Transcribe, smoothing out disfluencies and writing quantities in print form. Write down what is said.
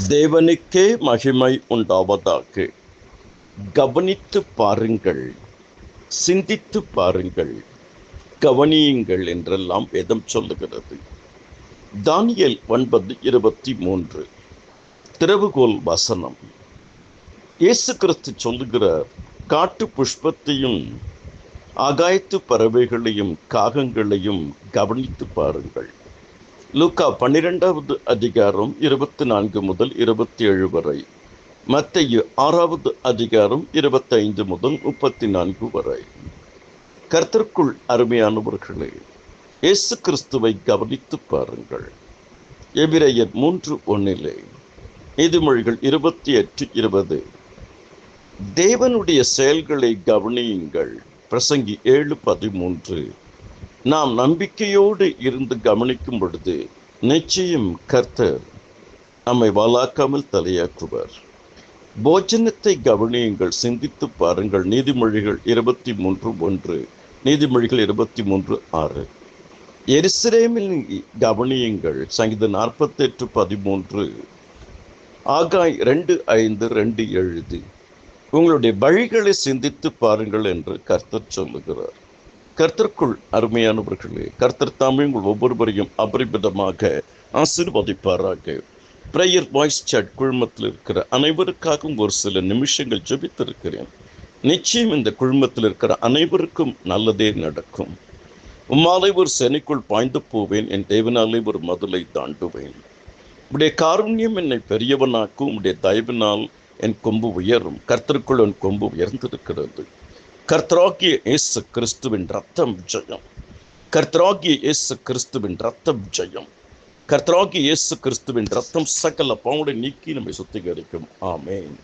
தேவனுக்கே மகிமை உண்டாவதாக. கவனித்து பாருங்கள், சிந்தித்து பாருங்கள், கவனியுங்கள் என்றெல்லாம் வேதம் சொல்லுகிறது. தானியேல் 9:23 திறவுகோல் வசனம். இயேசு கிறிஸ்து சொல்லுகிறார், காட்டு புஷ்பத்தையும் ஆகாயத்து பறவைகளையும் காகங்களையும் கவனித்து பாருங்கள். லூக்கா 12வது அதிகாரம் 24 முதல் 27 வரை, மத்தேயு 6வது அதிகாரம் 25 முதல் 34 வரை. கர்த்தருக்குள் அருமையானவர்களே, இயேசு கிறிஸ்துவை கவனித்து பாருங்கள். எபிரெயர் 3:1, நீதிமொழிகள் 28:20, தேவனுடைய செயல்களை கவனியுங்கள். பிரசங்கி 7:13. நாம் நம்பிக்கையோடு இருந்து கவனிக்கும் பொழுது நிச்சயம் கர்த்தர் நம்மை வாலாக்காமல் தலையாக்குவார். போஜனத்தை கவனியுங்கள், சிந்தித்து பாருங்கள். நீதிமொழிகள் 23:1, நீதிமொழிகள் 23:6. எருசலேமில் கவனியுங்கள். சங்கீதம் 48:13, ஆகாய் 2:5, 2:7. உங்களுடைய வழிகளை சிந்தித்து பாருங்கள் என்று கர்த்தர் சொல்லுகிறார். கர்த்தருக்குள் அருமையானவர்களே, கர்த்தர் தாமே உங்கள் ஒவ்வொருவரையும் அபரிமிதமாக ஆசீர்வதிப்பாராக. பிரேயர் வாய்ஸ் சாட் குழுமத்தில் இருக்கிற அனைவருக்காகவும் ஒரு சில நிமிஷங்கள் ஜெபித்திருக்கிறேன். நிச்சயம் இந்த குழுமத்தில் இருக்கிற அனைவருக்கும் நல்லதே நடக்கும். உம்மாலே ஒரு செனைக்குள் பாய்ந்து போவேன், என் தேவனாலே ஒரு மதுளை தாண்டுவேன். உடைய காருண்யம் என்னை பெரியவனாக்கும், உடைய தயவினால் என் கொம்பு உயரும். கர்த்தருக்குள் என் கொம்பு உயர்ந்திருக்கிறது. கர்த்தராகிய இயேசு கிறிஸ்துவின் ரத்தம் ஜெயம். கர்த்தராகிய இயேசு கிறிஸ்துவின் ரத்தம் ஜெயம். கர்த்தராகிய இயேசு கிறிஸ்துவின் ரத்தம் சகல பாவங்களை நீக்கி நம்மை சுத்திகரிக்கும். ஆமென்.